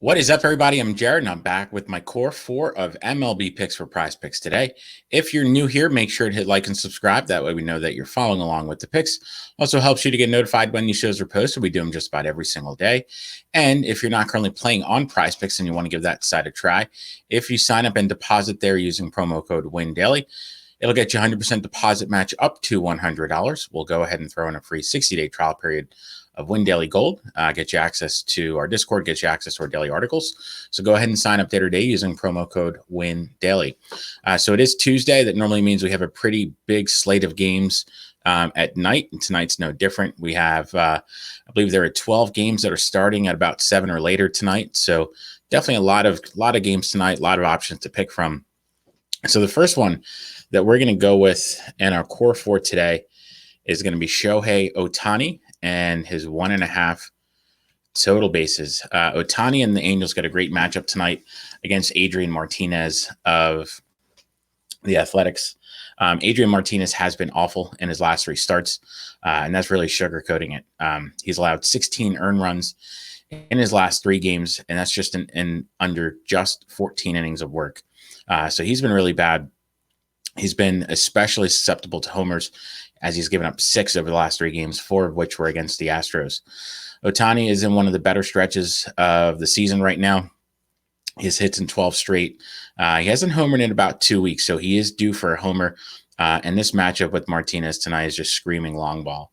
What is up, everybody? I'm Jared, and I'm back with my core four of MLB picks for PrizePicks today. If you're new here, make sure to hit like and subscribe. That way we know that you're following along with the picks. Also helps you to get notified when these shows are posted. We do them just about every single day. And if you're not currently playing on PrizePicks and you want to give that site a try, if you sign up and deposit there using promo code WINDAILY, it'll get you 100% deposit match up to $100. We'll go ahead and throw in a free 60-day trial period of Win Daily Gold, get you access to our Discord, get you access to our daily articles. So go ahead and sign up day to day using promo code Win Daily. So it is Tuesday. That normally means we have a pretty big slate of games at night, and tonight's no different. We have, I believe there are 12 games that are starting at about 7 or later tonight. So definitely a lot of games tonight, a lot of options to pick from. So the first one that we're going to go with in our core four today is going to be Shohei Ohtani and his 1.5 total bases. Ohtani and the Angels got a great matchup tonight against Adrian Martinez of the Athletics. Adrian Martinez has been awful in his last 3 starts, and that's really sugarcoating it. He's allowed 16 earned runs in his last 3 games, and that's just in under just 14 innings of work. So he's been really bad. He's been especially susceptible to homers, as he's given up 6 over the last 3 games, 4 of which were against the Astros. Ohtani is in one of the better stretches of the season right now. His hits in 12 straight. He hasn't homered in about 2 weeks, so he is due for a homer. And this matchup with Martinez tonight is just screaming long ball.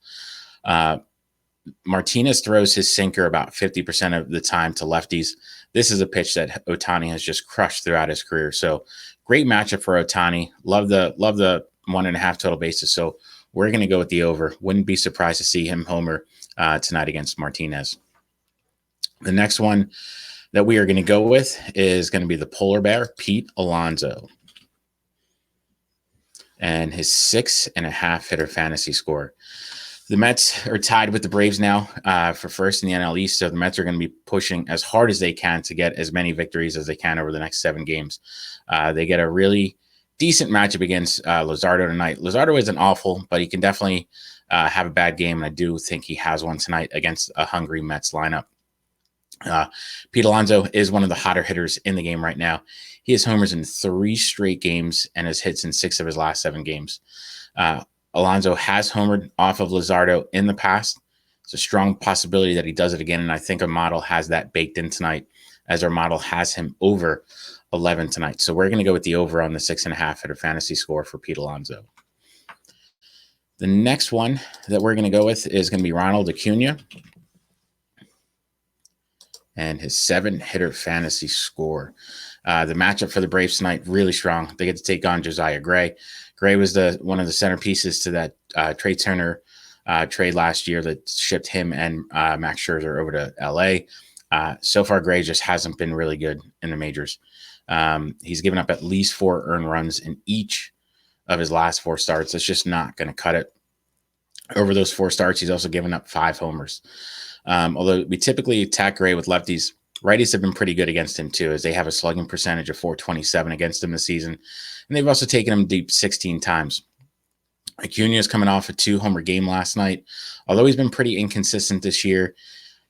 Martinez throws his sinker about 50% of the time to lefties. This is a pitch that Ohtani has just crushed throughout his career. So great matchup for Ohtani. Love the 1.5 total bases. So we're going to go with the over. Wouldn't be surprised to see him homer tonight against Martinez. The next one that we are going to go with is going to be the polar bear, Pete Alonso, and his 6.5 hitter fantasy score. The Mets are tied with the Braves now for first in the NL East, so the Mets are going to be pushing as hard as they can to get as many victories as they can over the next 7 games. They get a really decent matchup against Luzardo tonight. Luzardo isn't awful, but he can definitely have a bad game, and I do think he has one tonight against a hungry Mets lineup. Pete Alonso is one of the hotter hitters in the game right now. He has homers in 3 straight games and has hits in 6 of his last 7 games. Alonso has homered off of Luzardo in the past. It's a strong possibility that he does it again, and I think our model has that baked in tonight, as our model has him over 11 tonight. So we're going to go with the over on the 6.5 hitter fantasy score for Pete Alonso. The next one that we're going to go with is going to be Ronald Acuna and his 7 hitter fantasy score. The matchup for the Braves tonight, really strong. They get to take on Josiah Gray. Gray was one of the centerpieces to that Trey Turner trade last year that shipped him and Max Scherzer over to LA. So far, Gray just hasn't been really good in the majors. He's given up at least 4 earned runs in each of his last 4 starts. That's just not going to cut it. Over those 4 starts, he's also given up 5 homers. Although we typically attack Gray with lefties, righties have been pretty good against him too, as they have a slugging percentage of .427 against him this season. And they've also taken him deep 16 times. Acuna is coming off a 2-homer game last night. Although he's been pretty inconsistent this year,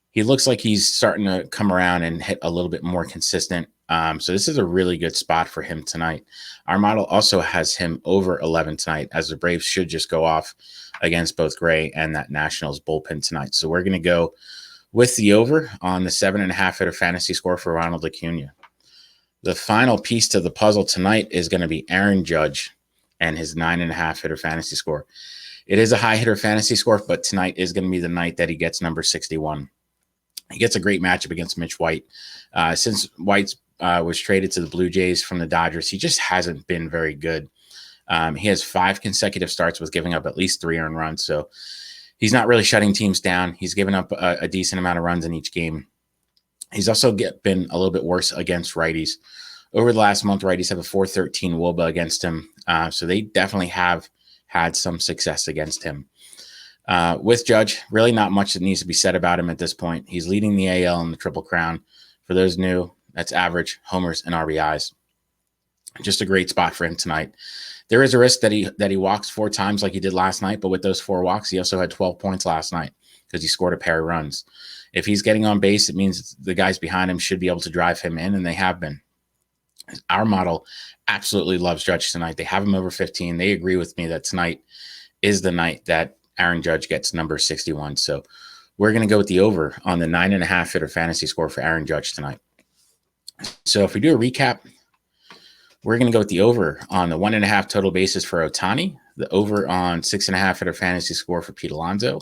he looks like he's starting to come around and hit a little bit more consistent. So this is a really good spot for him tonight. Our model also has him over 11 tonight, as the Braves should just go off against both Gray and that Nationals bullpen tonight. So we're going to go with the over on the 7.5 hitter fantasy score for Ronald Acuna. The final piece to the puzzle tonight is going to be Aaron Judge and his 9.5 hitter fantasy score. It is a high hitter fantasy score, but tonight is going to be the night that he gets number 61. He gets a great matchup against Mitch White. Since White was traded to the Blue Jays from the Dodgers, he just hasn't been very good. He has 5 consecutive starts with giving up at least 3 earned runs, so he's not really shutting teams down. He's given up a decent amount of runs in each game. He's also been a little bit worse against righties. Over the last month, righties have a .413 WOBA against him, so they definitely have had some success against him. With Judge, really not much that needs to be said about him at this point. He's leading the AL in the Triple Crown. For those new, that's average, homers, and RBIs. Just a great spot for him tonight. There is a risk that he walks 4 times like he did last night, but with those 4 walks, he also had 12 points last night because he scored a pair of runs. If he's getting on base, it means the guys behind him should be able to drive him in, and they have been. Our model absolutely loves Judge tonight. They have him over 15. They agree with me that tonight is the night that Aaron Judge gets number 61. So we're going to go with the over on the 9.5 hitter fantasy score for Aaron Judge tonight. So if we do a recap, we're going to go with the over on the 1.5 total bases for Ohtani, the over on 6.5 hitter fantasy score for Pete Alonso.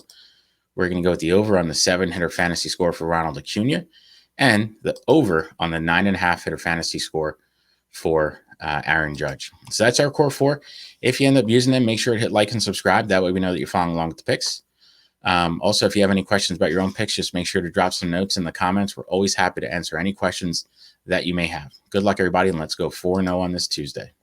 We're going to go with the over on the 7 hitter fantasy score for Ronald Acuna, and the over on the 9.5 hitter fantasy score for Aaron Judge. So that's our core 4. If you end up using them, make sure to hit like and subscribe. That way we know that you're following along with the picks. Also, if you have any questions about your own picks, just make sure to drop some notes in the comments. We're always happy to answer any questions that you may have. Good luck, everybody, and let's go 4-0 on this Tuesday.